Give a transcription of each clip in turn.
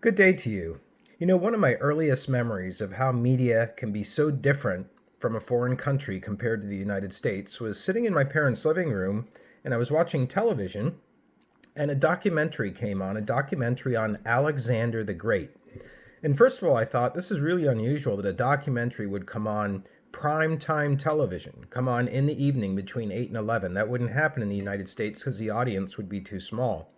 Good day to you. One of my earliest memories of how media can be so different from a foreign country compared to the United States was sitting in my parents' living room and I was watching television and a documentary came on, a documentary on Alexander the Great. And first of all, I thought this is really unusual that a documentary would come on prime time television, come on in the evening between 8 and 11. That wouldn't happen in the United States because the audience would be too small.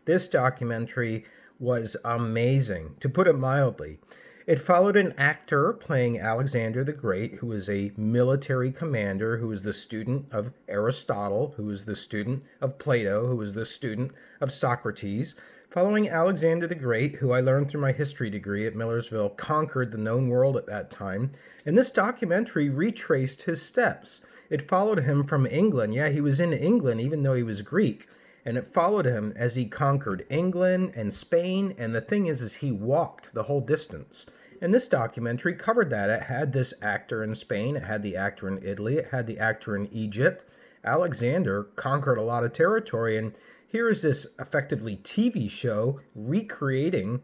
This documentary was amazing, to put it mildly. It followed an actor playing Alexander the Great, who was a military commander, who was the student of Aristotle, who was the student of Plato, who was the student of Socrates. Following Alexander the Great, who I learned through my history degree at Millersville, conquered the known world at that time. And this documentary retraced his steps. It followed him from England. Yeah, he was in England, even though he was Greek. And it followed him as he conquered England and Spain. And the thing is he walked the whole distance. And this documentary covered that. It had this actor in Spain. It had the actor in Italy. It had the actor in Egypt. Alexander conquered a lot of territory. And here is this effectively TV show recreating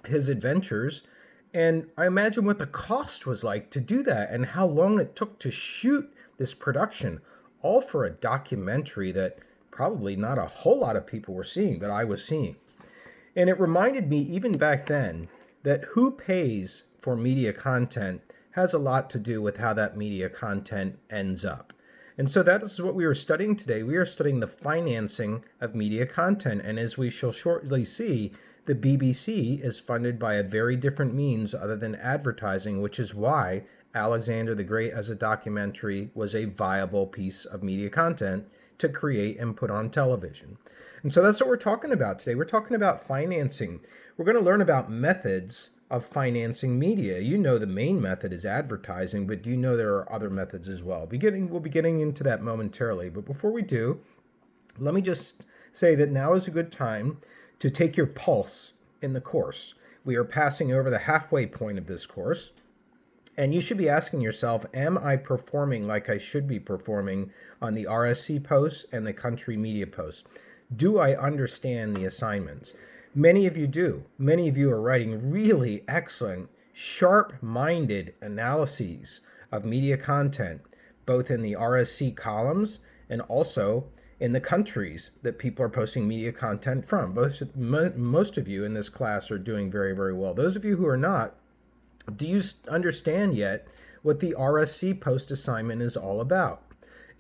his adventures. And I imagine what the cost was like to do that and how long it took to shoot this production, all for a documentary that probably not a whole lot of people were seeing, but I was seeing. And it reminded me, even back then, that who pays for media content has a lot to do with how that media content ends up. And so that is what we are studying today. We are studying the financing of media content. And as we shall shortly see, the BBC is funded by a very different means other than advertising, which is why Alexander the Great as a documentary was a viable piece of media content to create and put on television. And so that's what we're talking about today. We're talking about financing. We're going to learn about methods of financing media. You know the main method is advertising, but do you know there are other methods as well? We'll be getting into that momentarily. But before we do, let me just say that now is a good time to take your pulse in the course. We are passing over the halfway point of this course. And you should be asking yourself, am I performing like I should be performing on the RSC posts and the country media posts? Do I understand the assignments? Many of you do. Many of you are writing really excellent, sharp-minded analyses of media content, both in the RSC columns and also in the countries that people are posting media content from. Most of you in this class are doing very, very well. Those of you who are not, do you understand yet what the RSC post assignment is all about?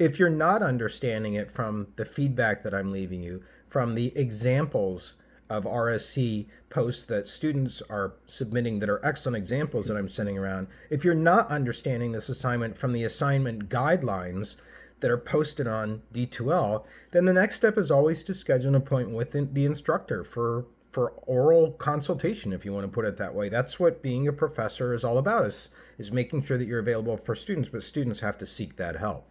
If you're not understanding it from the feedback that I'm leaving you, from the examples of RSC posts that students are submitting that are excellent examples that I'm sending around, if you're not understanding this assignment from the assignment guidelines that are posted on D2L, then the next step is always to schedule an appointment with the instructor for oral consultation, if you want to put it that way. That's what being a professor is all about, is making sure that you're available for students, but students have to seek that help.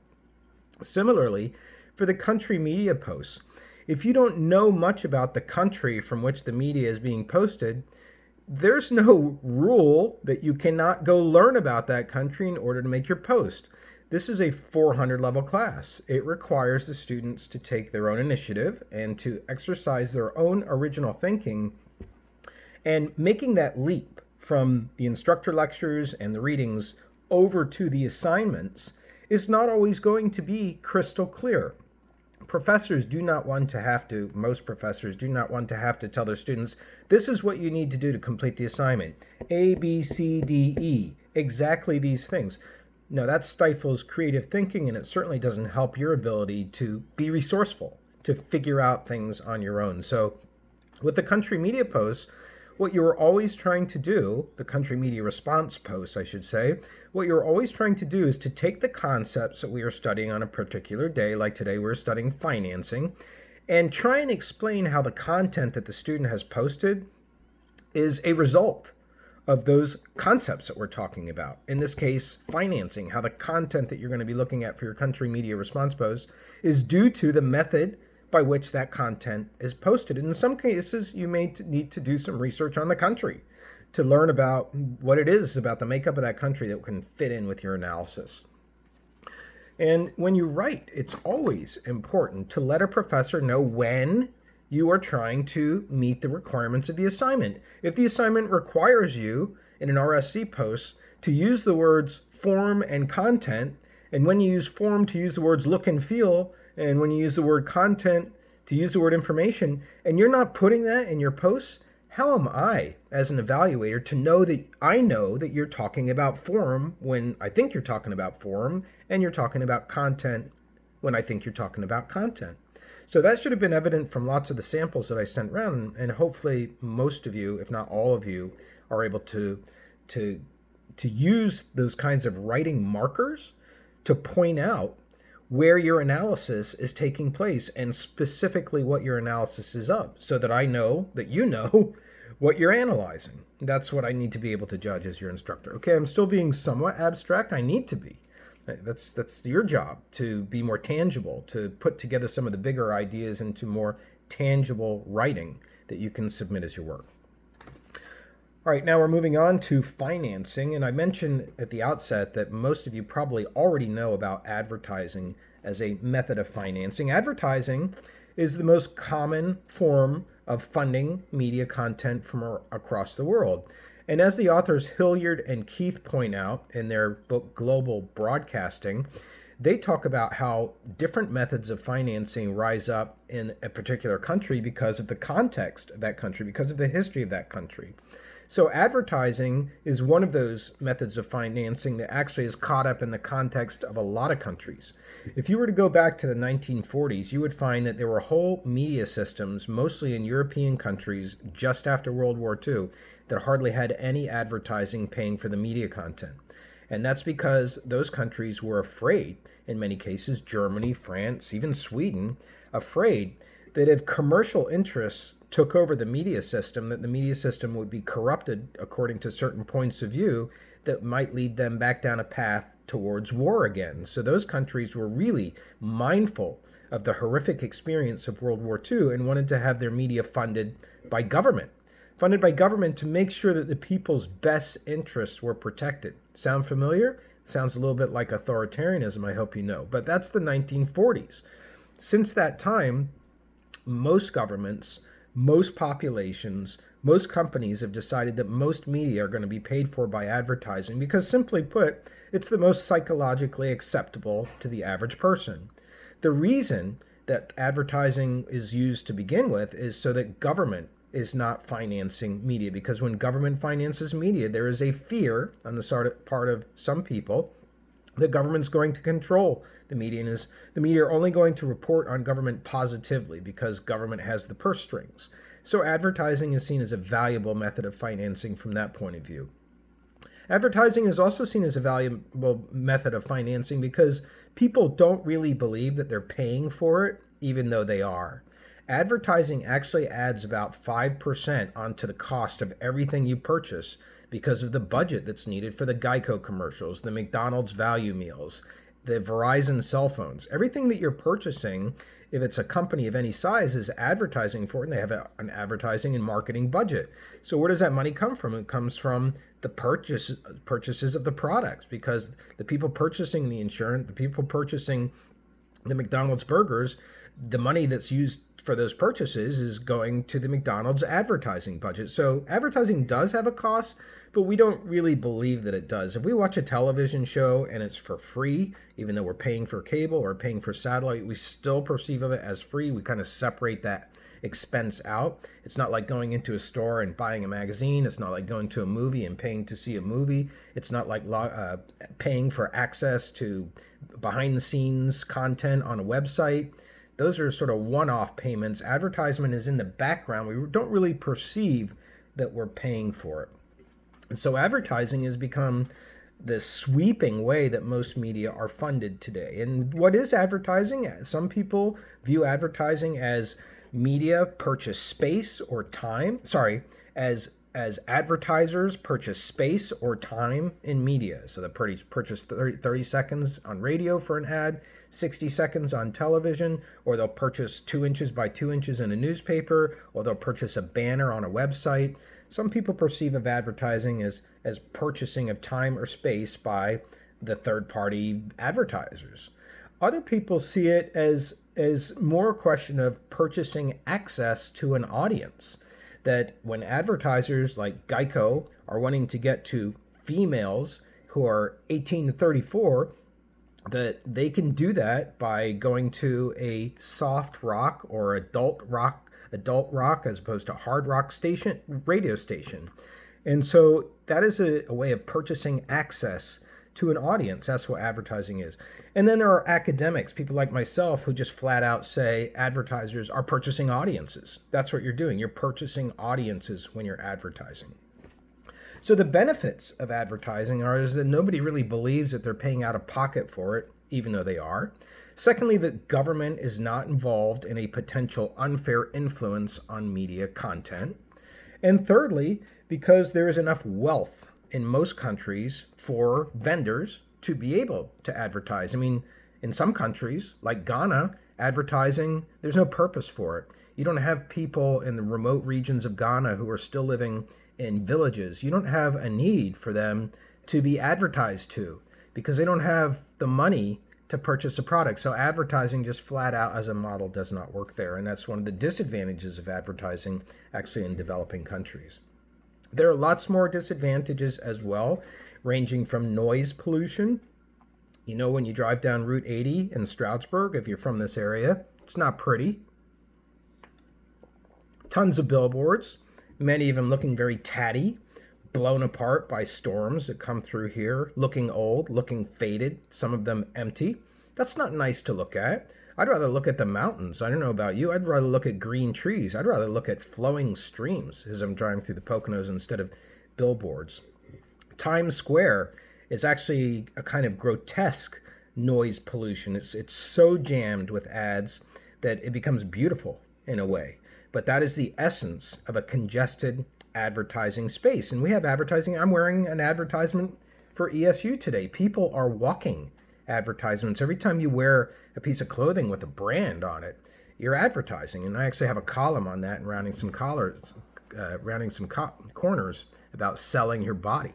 Similarly, for the country media posts, if you don't know much about the country from which the media is being posted, there's no rule that you cannot go learn about that country in order to make your post. This is a 400 level class. It requires the students to take their own initiative and to exercise their own original thinking. And making that leap from the instructor lectures and the readings over to the assignments is not always going to be crystal clear. Most professors do not want to have to tell their students, this is what you need to do to complete the assignment. A, B, C, D, E. Exactly these things. No, that stifles creative thinking, and it certainly doesn't help your ability to be resourceful, to figure out things on your own. So with the country media posts, what you're always trying to do, the country media response posts, I should say, what you're always trying to do is to take the concepts that we are studying on a particular day, like today we're studying financing, and try and explain how the content that the student has posted is a result of those concepts that we're talking about. In this case, financing, how the content that you're going to be looking at for your country media response post is due to the method by which that content is posted. And in some cases, you may need to do some research on the country to learn about what it is about the makeup of that country that can fit in with your analysis. And when you write, it's always important to let a professor know when you are trying to meet the requirements of the assignment. If the assignment requires you in an RSC post to use the words form and content, and when you use form to use the words look and feel, and when you use the word content to use the word information, and you're not putting that in your posts, how am I, as an evaluator, to know that I know that you're talking about form when I think you're talking about form, and you're talking about content when I think you're talking about content? So that should have been evident from lots of the samples that I sent around, and hopefully most of you, if not all of you, are able to use those kinds of writing markers to point out where your analysis is taking place and specifically what your analysis is of, so that I know that you know what you're analyzing. That's what I need to be able to judge as your instructor. Okay, I'm still being somewhat abstract. I need to be. That's your job, to be more tangible, to put together some of the bigger ideas into more tangible writing that you can submit as your work. All right, now we're moving on to financing, and I mentioned at the outset that most of you probably already know about advertising as a method of financing. Advertising is the most common form of funding media content from across the world. And as the authors Hilliard and Keith point out in their book Global Broadcasting, they talk about how different methods of financing rise up in a particular country because of the context of that country, because of the history of that country. So advertising is one of those methods of financing that actually is caught up in the context of a lot of countries. If you were to go back to the 1940s, you would find that there were whole media systems, mostly in European countries just after World War II, that hardly had any advertising paying for the media content. And that's because those countries were afraid, in many cases, Germany, France, even Sweden, afraid that if commercial interests took over the media system, that the media system would be corrupted according to certain points of view that might lead them back down a path towards war again. So those countries were really mindful of the horrific experience of World War II and wanted to have their media funded by government to make sure that the people's best interests were protected. Sound familiar? Sounds a little bit like authoritarianism, I hope you know. But that's the 1940s. Since that time, most governments, most populations, most companies have decided that most media are going to be paid for by advertising because, simply put, it's the most psychologically acceptable to the average person. The reason that advertising is used to begin with is so that government is not financing media, because when government finances media, there is a fear on the part of some people the government's going to control the media, and is the media are only going to report on government positively because government has the purse strings. So advertising is seen as a valuable method of financing from that point of view. Advertising is also seen as a valuable method of financing because people don't really believe that they're paying for it, even though they are. Advertising actually adds about 5% onto the cost of everything you purchase because of the budget that's needed for the Geico commercials, the McDonald's value meals, the Verizon cell phones. Everything that you're purchasing, if it's a company of any size, is advertising for it, and they have an advertising and marketing budget. So where does that money come from? It comes from the purchases of the products, because the people purchasing the insurance, the people purchasing the McDonald's burgers, the money that's used for those purchases is going to the McDonald's advertising budget. So advertising does have a cost, but we don't really believe that it does. If we watch a television show and it's for free, even though we're paying for cable or paying for satellite, we still perceive of it as free. We kind of separate that expense out. It's not like going into a store and buying a magazine. It's not like going to a movie and paying to see a movie. It's not like paying for access to behind the scenes content on a website. Those are sort of one-off payments. Advertisement is in the background. We don't really perceive that we're paying for it. And so advertising has become the sweeping way that most media are funded today. And what is advertising? Some people view advertising as media purchase space or time. As advertisers purchase space or time in media. So they purchase 30 seconds on radio for an ad, 60 seconds on television, or they'll purchase 2 inches by 2 inches in a newspaper, or they'll purchase a banner on a website. Some people perceive of advertising as purchasing of time or space by the third-party advertisers. Other people see it as is more a question of purchasing access to an audience. That when advertisers like Geico are wanting to get to females who are 18 to 34, that they can do that by going to a soft rock or adult rock as opposed to hard rock radio station. And so that is a way of purchasing access to an audience. That's what advertising is. And then there are academics, people like myself, who just flat out say advertisers are purchasing audiences. That's what you're doing. You're purchasing audiences when you're advertising. So the benefits of advertising are is that nobody really believes that they're paying out of pocket for it, even though they are. Secondly, that government is not involved in a potential unfair influence on media content. And thirdly, because there is enough wealth in most countries for vendors to be able to advertise. I mean, in some countries, like Ghana, advertising, there's no purpose for it. You don't have people in the remote regions of Ghana who are still living in villages. You don't have a need for them to be advertised to because they don't have the money to purchase a product. So advertising just flat out as a model does not work there. And that's one of the disadvantages of advertising actually in developing countries. There are lots more disadvantages as well, ranging from noise pollution. You know, when you drive down Route 80 in Stroudsburg, if you're from this area, it's not pretty. Tons of billboards, many of them looking very tatty, blown apart by storms that come through here, looking old, looking faded, some of them empty. That's not nice to look at. I'd rather look at the mountains. I don't know about you. I'd rather look at green trees. I'd rather look at flowing streams as I'm driving through the Poconos instead of billboards. Times Square is actually a kind of grotesque noise pollution. It's so jammed with ads that it becomes beautiful in a way. But that is the essence of a congested advertising space. And we have advertising. I'm wearing an advertisement for ESU today. People are walking advertisements. Every time you wear a piece of clothing with a brand on it, you're advertising. And I actually have a column on that and rounding some corners about selling your body.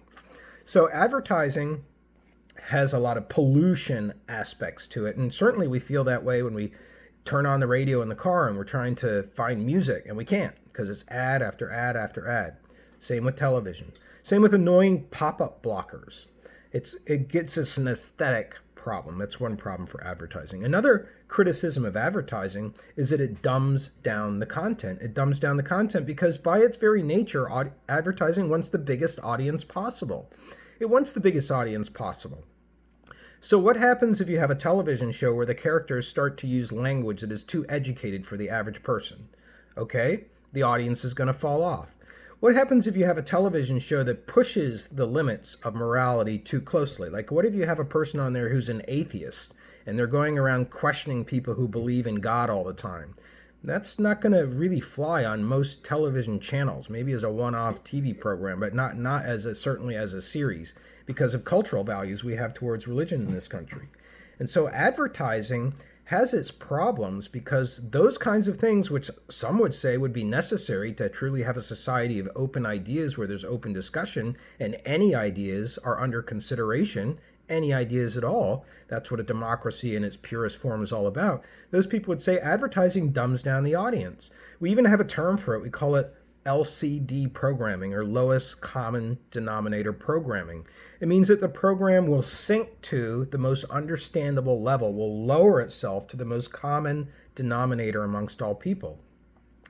So advertising has a lot of pollution aspects to it. And certainly we feel that way when we turn on the radio in the car and we're trying to find music and we can't because it's ad after ad after ad. Same with television. Same with annoying pop-up blockers. It gets us an aesthetic problem. That's one problem for advertising. Another criticism of advertising is that it dumbs down the content. It dumbs down the content because by its very nature, advertising wants the biggest audience possible. It wants the biggest audience possible. So what happens if you have a television show where the characters start to use language that is too educated for the average person? Okay, the audience is going to fall off. What happens if you have a television show that pushes the limits of morality too closely? Like what if you have a person on there who's an atheist and they're going around questioning people who believe in God all the time? That's not going to really fly on most television channels, maybe as a one-off TV program, but not certainly as a series because of cultural values we have towards religion in this country. And so advertising has its problems because those kinds of things, which some would say would be necessary to truly have a society of open ideas where there's open discussion and any ideas are under consideration, any ideas at all, that's what a democracy in its purest form is all about. Those people would say advertising dumbs down the audience. We even have a term for it. We call it LCD programming, or lowest common denominator programming. It means that the program will sink to the most understandable level, will lower itself to the most common denominator amongst all people.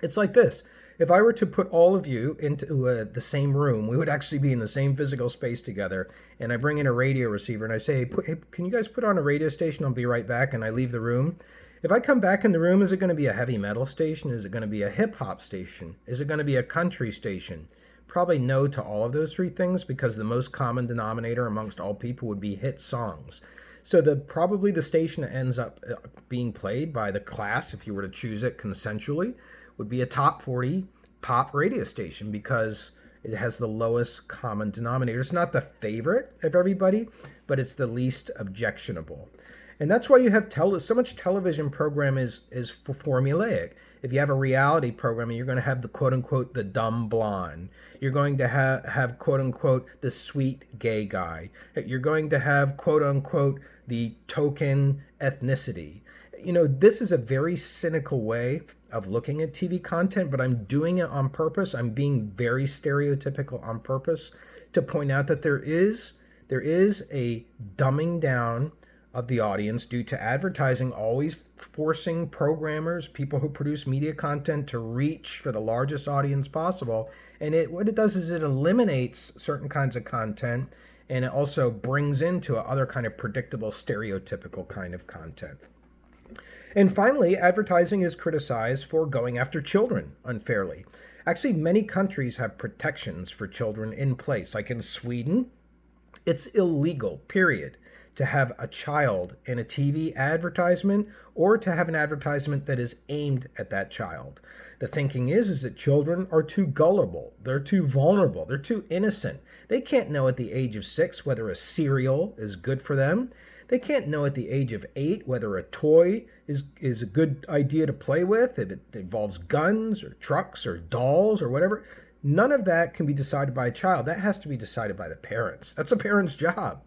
It's like this. If I were to put all of you into the same room, we would actually be in the same physical space together, and I bring in a radio receiver and I say, hey, can you guys put on a radio station? I'll be right back, and I leave the room. If I come back in the room, is it going to be a heavy metal station? Is it going to be a hip-hop station? Is it going to be a country station? Probably no to all of those three things because the most common denominator amongst all people would be hit songs. So probably the station that ends up being played by the class, if you were to choose it consensually, would be a top 40 pop radio station because it has the lowest common denominator. It's not the favorite of everybody, but it's the least objectionable. And that's why you have so much television program is formulaic. If you have a reality program, you're going to have the quote-unquote the dumb blonde. You're going to have quote-unquote the sweet gay guy. You're going to have quote-unquote the token ethnicity. This is a very cynical way of looking at TV content, but I'm doing it on purpose. I'm being very stereotypical on purpose to point out that there is a dumbing down of the audience due to advertising always forcing programmers, people who produce media content, to reach for the largest audience possible. And what it does is it eliminates certain kinds of content, and it also brings into other kind of predictable, stereotypical kind of content. And finally, advertising is criticized for going after children unfairly. Actually, many countries have protections for children in place. Like in Sweden, it's illegal, period, to have a child in a TV advertisement or to have an advertisement that is aimed at that child. The thinking is that children are too gullible, they're too vulnerable, they're too innocent. They can't know at the age of 6 whether a cereal is good for them. They can't know at the age of 8 whether a toy is a good idea to play with, if it involves guns or trucks or dolls or whatever. None of that can be decided by a child. That has to be decided by the parents. That's a parent's job.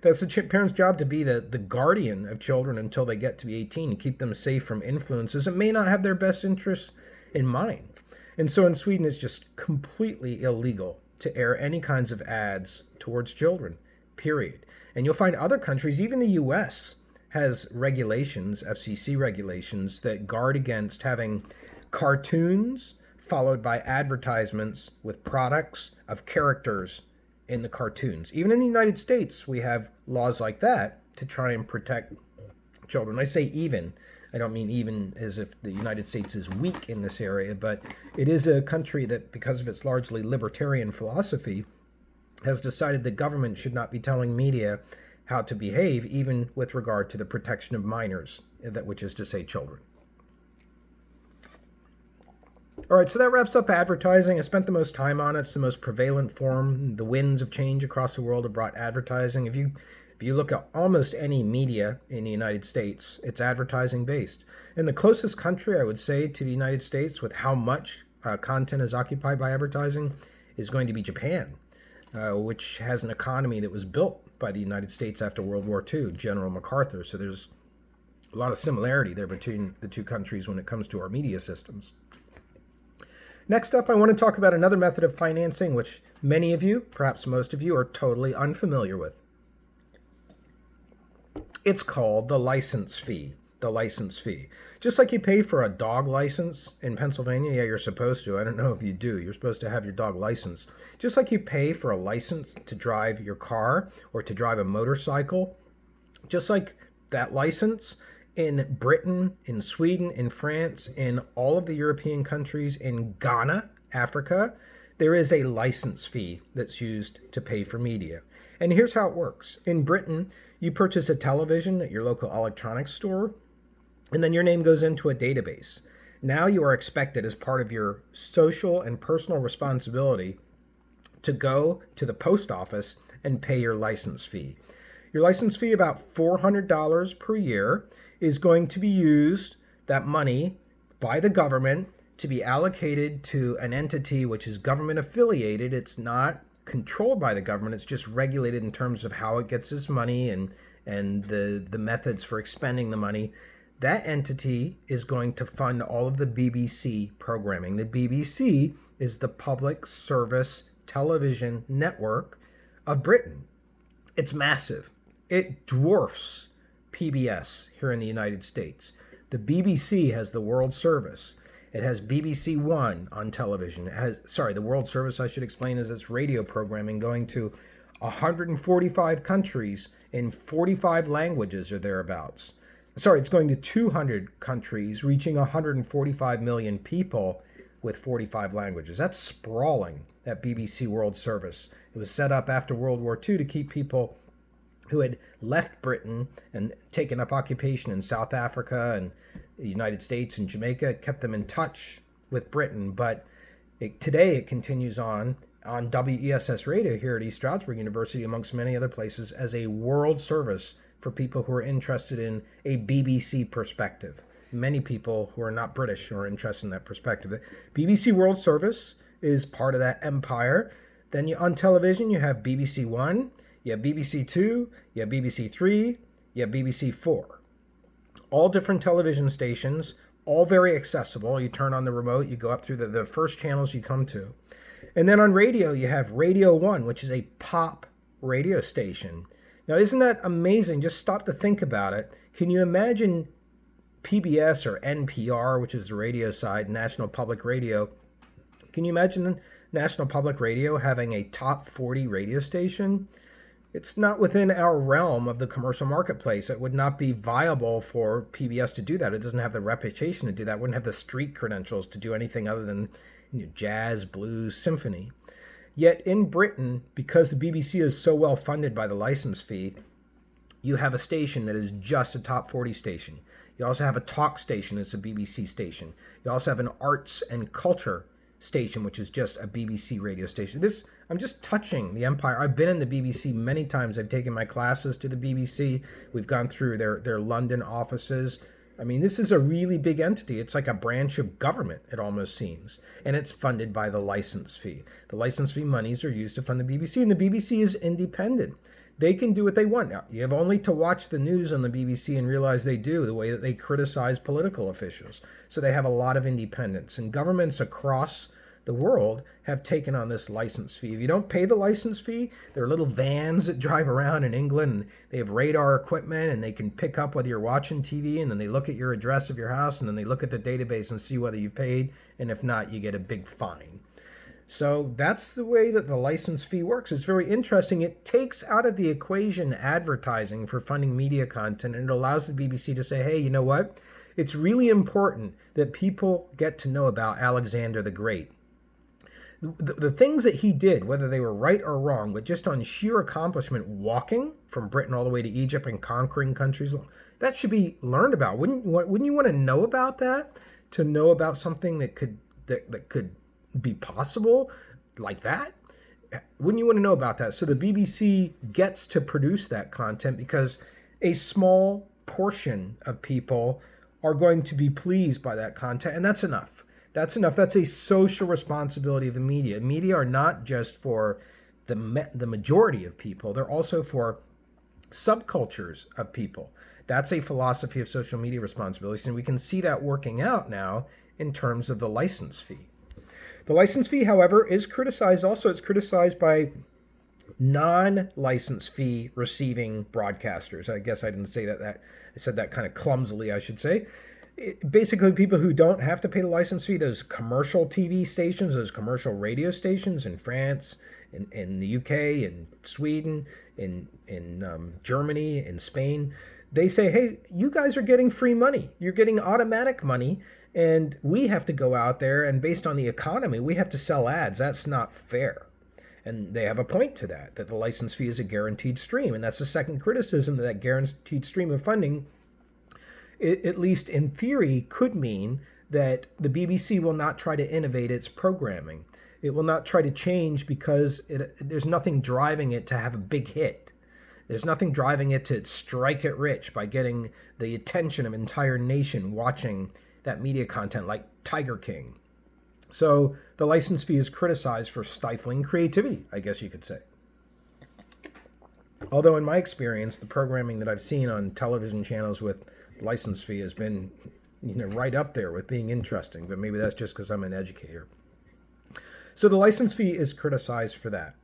That's a parent's job, to be the guardian of children until they get to be 18 and keep them safe from influences that may not have their best interests in mind. And so in Sweden, it's just completely illegal to air any kinds of ads towards children, period. And you'll find other countries, even the US, has regulations, FCC regulations, that guard against having cartoons followed by advertisements with products of characters in the cartoons. Even in the United States, we have laws like that to try and protect children. I say even. I don't mean even as if the United States is weak in this area, but it is a country that, because of its largely libertarian philosophy, has decided the government should not be telling media how to behave, even with regard to the protection of minors, which is to say children. All right, so that wraps up advertising. I spent the most time on it. It's the most prevalent form. The winds of change across the world have brought advertising. If you look at almost any media in the United States, it's advertising based. And the closest country, I would say, to the United States with how much content is occupied by advertising is going to be Japan, which has an economy that was built by the United States after World War II, General MacArthur. So there's a lot of similarity there between the two countries when it comes to our media systems. Next up, I want to talk about another method of financing which many of you, perhaps most of you, are totally unfamiliar with. It's called the license fee. The license fee. Just like you pay for a dog license in Pennsylvania, yeah, you're supposed to. I don't know if you do. You're supposed to have your dog licensed. Just like you pay for a license to drive your car or to drive a motorcycle, just like that license, in Britain, in Sweden, in France, in all of the European countries, in Ghana, Africa, there is a license fee that's used to pay for media. And here's how it works. In Britain, you purchase a television at your local electronics store, and then your name goes into a database. Now you are expected, as part of your social and personal responsibility, to go to the post office and pay your license fee. Your license fee, about $400 per year, is going to be used, that money, by the government to be allocated to an entity which is government affiliated. It's not controlled by the government. It's just regulated in terms of how it gets its money and the methods for expending the money. That entity is going to fund all of the BBC programming. The BBC is the public service television network of Britain. It's massive. It dwarfs PBS here in the United States. The BBC has the World Service. It has BBC One on television. The World Service, I should explain, is its radio programming going to 145 countries in 45 languages or thereabouts. It's going to 200 countries, reaching 145 million people with 45 languages. That's sprawling, that BBC World Service. It was set up after World War II to keep people who had left Britain and taken up occupation in South Africa and the United States and Jamaica. It kept them in touch with Britain, but today it continues on WESS radio here at East Stroudsburg University, amongst many other places, as a world service for people who are interested in a BBC perspective. Many people who are not British are interested in that perspective. BBC World Service is part of that empire. Then on television, you have BBC One, you have BBC Two, you have BBC Three, you have BBC Four. all different television stations, all very accessible. You turn on the remote, you go up through the first channels you come to. And then on radio, you have Radio 1, which is a pop radio station. Now, isn't that amazing? Just stop to think about it. Can you imagine PBS or NPR, which is the radio side, National Public Radio? Can you imagine National Public Radio having a top 40 radio station? It's not within our realm of the commercial marketplace. It would not be viable for PBS to do that. It doesn't have the reputation to do that. It wouldn't have the street credentials to do anything other than jazz, blues, symphony. Yet in Britain, because the BBC is so well funded by the license fee, you have a station that is just a top 40 station. You also have a talk station that's a BBC station. You also have an arts and culture station, which is just a BBC radio station. I'm just touching the empire. I've been in the BBC many times. I've taken my classes to the BBC. We've gone through their London offices. I mean, this is a really big entity. It's like a branch of government, it almost seems. And it's funded by the license fee. The license fee monies are used to fund the BBC, and the BBC is independent. They can do what they want. Now, you have only to watch the news on the BBC and realize they do, the way that they criticize political officials. So they have a lot of independence. And governments across the world have taken on this license fee. If you don't pay the license fee, there are little vans that drive around in England, and they have radar equipment, and they can pick up whether you're watching TV, and then they look at your address of your house, and then they look at the database and see whether you've paid, and if not, you get a big fine. So that's the way that the license fee works. It's very interesting. It takes out of the equation advertising for funding media content, and it allows the BBC to say, hey, you know what? It's really important that people get to know about Alexander the Great. The things that he did, whether they were right or wrong, but just on sheer accomplishment, walking from Britain all the way to Egypt and conquering countries, that should be learned about. Wouldn't you want to know about that? To know about something that could be possible like that? Wouldn't you want to know about that? So the BBC gets to produce that content because a small portion of people are going to be pleased by that content, and that's enough. That's enough. That's a social responsibility of the media. Media are not just for the majority of people. They're also for subcultures of people. That's a philosophy of social media responsibilities, and we can see that working out now in terms of the license fee. The license fee, however, is criticized also. It's criticized by non-license fee receiving broadcasters. I guess I didn't say that. I said that kind of clumsily, I should say. Basically, people who don't have to pay the license fee, those commercial TV stations, those commercial radio stations in France, in the UK, in Sweden, in Germany, in Spain, they say, hey, you guys are getting free money. You're getting automatic money, and we have to go out there, and based on the economy, we have to sell ads. That's not fair. And they have a point to that the license fee is a guaranteed stream. And that's the second criticism, that guaranteed stream of funding, at least in theory, could mean that the BBC will not try to innovate its programming. It will not try to change because there's nothing driving it to have a big hit. There's nothing driving it to strike it rich by getting the attention of an entire nation watching that media content like Tiger King. So the license fee is criticized for stifling creativity, I guess you could say. Although in my experience, the programming that I've seen on television channels with license fee has been right up there with being interesting, but maybe that's just because I'm an educator. So the license fee is criticized for that.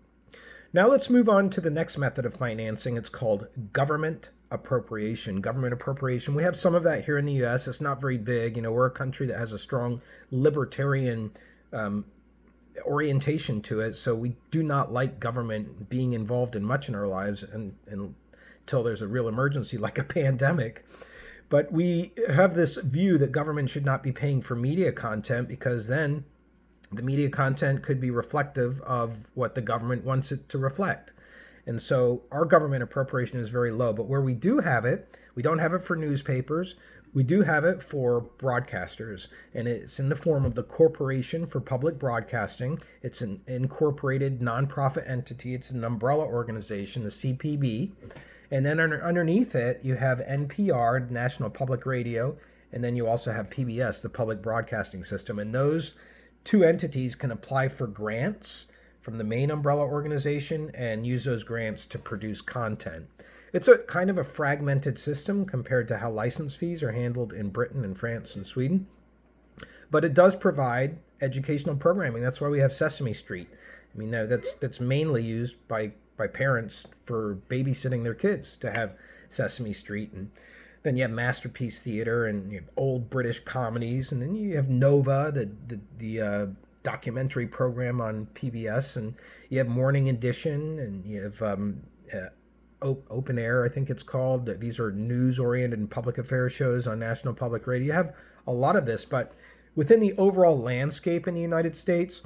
Now let's move on to the next method of financing. It's called government appropriation. Government appropriation. We have some of that here in the U.S. It's not very big. We're a country that has a strong libertarian orientation to it, so we do not like government being involved in much in our lives until there's a real emergency like a pandemic. But we have this view that government should not be paying for media content because then the media content could be reflective of what the government wants it to reflect. And so our government appropriation is very low. But where we do have it, we don't have it for newspapers. We do have it for broadcasters. And it's in the form of the Corporation for Public Broadcasting. It's an incorporated nonprofit entity. It's an umbrella organization, the CPB. And then underneath it, you have NPR, National Public Radio, and then you also have PBS, the Public Broadcasting System. And those two entities can apply for grants from the main umbrella organization and use those grants to produce content. It's a kind of a fragmented system compared to how license fees are handled in Britain and France and Sweden. But it does provide educational programming. That's why we have Sesame Street. I mean, that's mainly used by parents for babysitting their kids to have Sesame Street, and then you have Masterpiece Theater, and you have old British comedies, and then you have Nova, the documentary program on PBS, and you have Morning Edition, and you have Open Air, I think it's called. These are news-oriented and public affairs shows on National Public Radio. You have a lot of this, but within the overall landscape in the United States,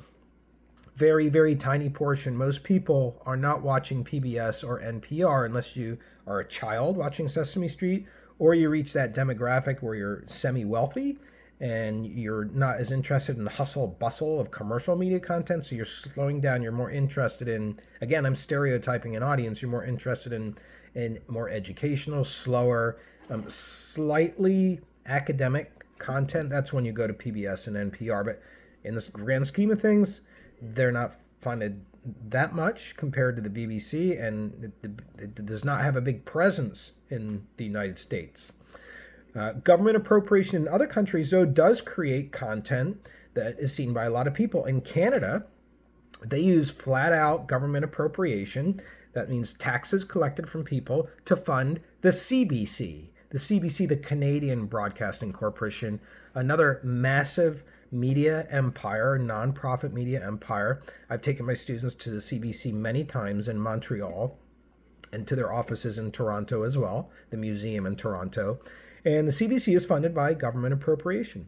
very, very tiny portion. Most people are not watching PBS or NPR unless you are a child watching Sesame Street, or you reach that demographic where you're semi-wealthy and you're not as interested in the hustle bustle of commercial media content, so you're slowing down. You're more interested in, again, I'm stereotyping an audience, you're more interested in more educational, slower, slightly academic content. That's when you go to PBS and NPR. But in the grand scheme of things, they're not funded that much compared to the BBC, and it does not have a big presence in the United States. Government appropriation in other countries, though, does create content that is seen by a lot of people. In Canada, they use flat-out government appropriation. That means taxes collected from people to fund the CBC. The CBC, the Canadian Broadcasting Corporation, another massive media empire, nonprofit media empire. I've taken my students to the CBC many times in Montreal and to their offices in Toronto as well, the museum in Toronto. And the CBC is funded by government appropriation.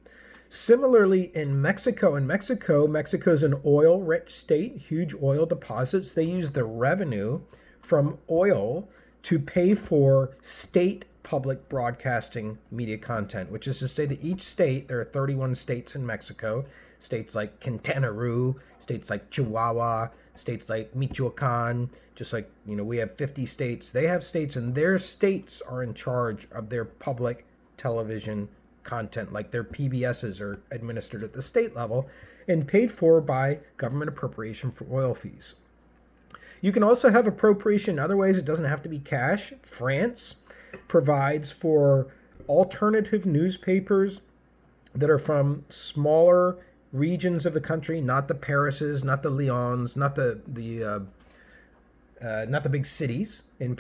Similarly, in Mexico, Mexico's an oil-rich state, huge oil deposits. They use the revenue from oil to pay for state public broadcasting media content, which is to say that each state, there are 31 states in Mexico, states like Quintana Roo, states like Chihuahua, states like Michoacan, just like, we have 50 states. They have states, and their states are in charge of their public television content, like their PBSs are administered at the state level and paid for by government appropriation for oil fees. You can also have appropriation in other ways. It doesn't have to be cash. France provides for alternative newspapers that are from smaller regions of the country, not the Parises, not the Lyons, not the big cities in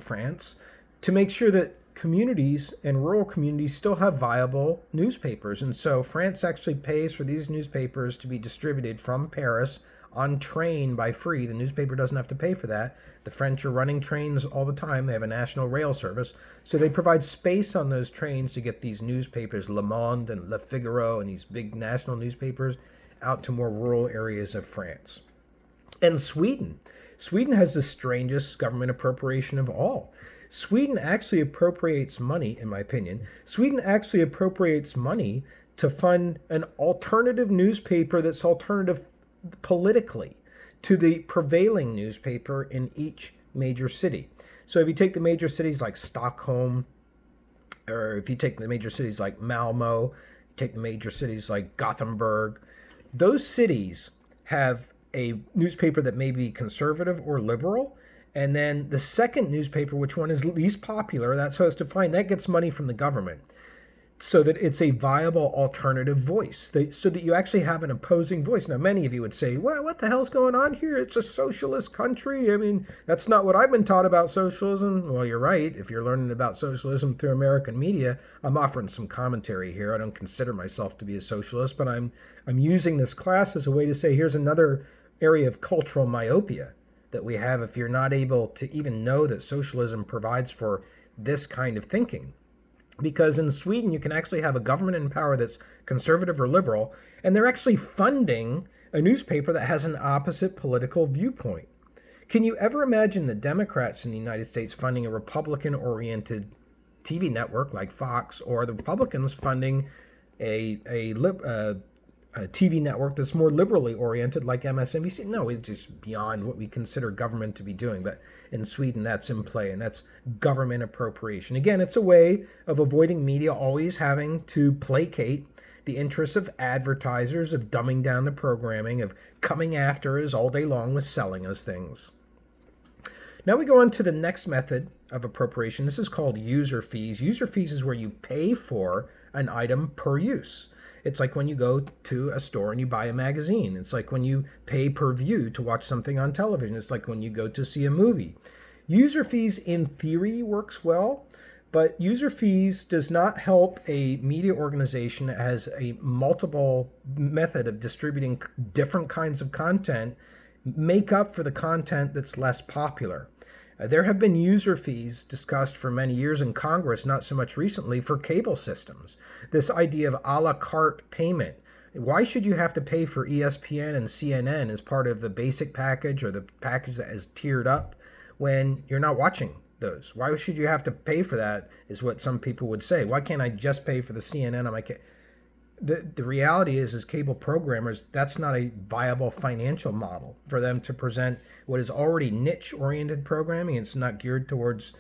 France, to make sure that communities and rural communities still have viable newspapers. And so France actually pays for these newspapers to be distributed from Paris on train by free. The newspaper doesn't have to pay for that. The French are running trains all the time. They have a national rail service. So they provide space on those trains to get these newspapers, Le Monde and Le Figaro and these big national newspapers, out to more rural areas of France. And Sweden has the strangest government appropriation of all. Sweden actually appropriates money, in my opinion. Sweden actually appropriates money to fund an alternative newspaper that's alternative politically to the prevailing newspaper in each major city. So if you take the major cities like Stockholm, or if you take the major cities like Malmo, take the major cities like Gothenburg, those cities have a newspaper that may be conservative or liberal, and then the second newspaper, which one is least popular, that's how it's defined, that gets money from the government, so that it's a viable alternative voice, so that you actually have an opposing voice. Now, many of you would say, well, what the hell's going on here? It's a socialist country. I mean, that's not what I've been taught about socialism. Well, you're right. If you're learning about socialism through American media, I'm offering some commentary here. I don't consider myself to be a socialist, but I'm using this class as a way to say, here's another area of cultural myopia that we have if you're not able to even know that socialism provides for this kind of thinking. Because in Sweden, you can actually have a government in power that's conservative or liberal, and they're actually funding a newspaper that has an opposite political viewpoint. Can you ever imagine the Democrats in the United States funding a Republican-oriented TV network like Fox, or the Republicans funding a TV network that's more liberally oriented like MSNBC? No, it's just beyond what we consider government to be doing. But in Sweden, that's in play, and that's government appropriation. Again, it's a way of avoiding media always having to placate the interests of advertisers, of dumbing down the programming, of coming after us all day long with selling us things. Now we go on to the next method of appropriation. This is called user fees. User fees is where you pay for an item per use. It's like when you go to a store and you buy a magazine. It's like when you pay per view to watch something on television. It's like when you go to see a movie. User fees in theory works well, but user fees does not help a media organization that has a multiple method of distributing different kinds of content make up for the content that's less popular. There have been user fees discussed for many years in Congress, not so much recently, for cable systems. This idea of a la carte payment. Why should you have to pay for ESPN and CNN as part of the basic package or the package that is tiered up when you're not watching those? Why should you have to pay for that, is what some people would say. Why can't I just pay for the CNN on my cable? The reality is, as cable programmers, that's not a viable financial model for them to present what is already niche-oriented programming. It's not geared towards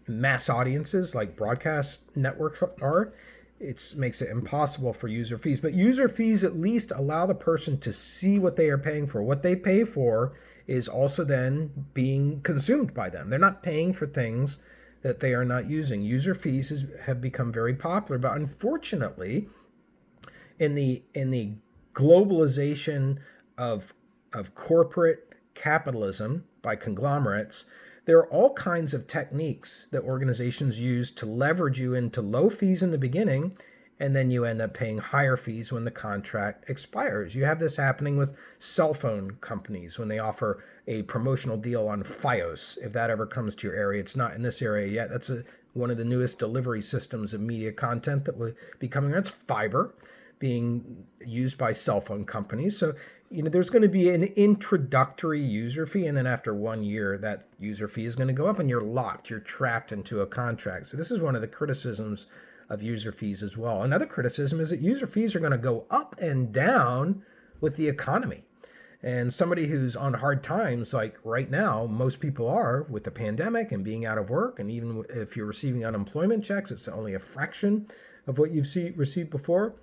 mass audiences like broadcast networks are. It makes it impossible for user fees. But user fees at least allow the person to see what they are paying for. What they pay for is also then being consumed by them. They're not paying for things that they are not using. User fees have become very popular, but unfortunately, in the globalization of corporate capitalism by conglomerates, there are all kinds of techniques that organizations use to leverage you into low fees in the beginning, and then you end up paying higher fees when the contract expires. You have this happening with cell phone companies when they offer a promotional deal on Fios. If that ever comes to your area, it's not in this area yet. That's one of the newest delivery systems of media content that will be coming around. It's fiber being used by cell phone companies. So, there's going to be an introductory user fee, and then after 1 year, that user fee is going to go up and you're locked, you're trapped into a contract. So this is one of the criticisms of user fees as well. Another criticism is that user fees are going to go up and down with the economy. And somebody who's on hard times, like right now, most people are with the pandemic and being out of work, and even if you're receiving unemployment checks, it's only a fraction of what you've received before.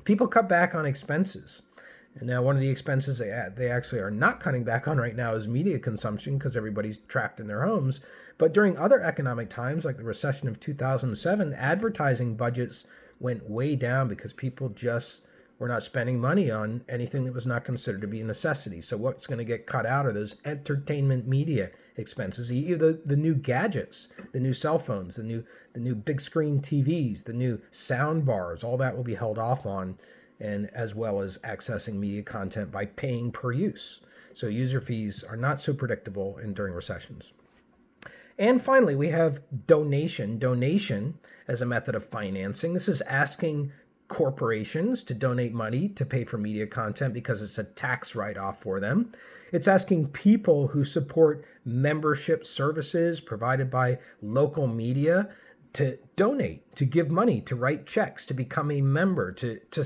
People cut back on expenses. And now one of the expenses they actually are not cutting back on right now is media consumption, because everybody's trapped in their homes. But during other economic times, like the recession of 2007, advertising budgets went way down because people just were not spending money on anything that was not considered to be a necessity. So what's going to get cut out are those entertainment media expenses, the new gadgets, the new cell phones, the new big screen TVs, the new sound bars. All that will be held off on, and as well as accessing media content by paying per use. So user fees are not so predictable during recessions. And finally, we have donation. Donation as a method of financing. This is asking corporations to donate money to pay for media content because it's a tax write-off for them. It's asking people who support membership services provided by local media to donate, to give money, to write checks, to become a member, to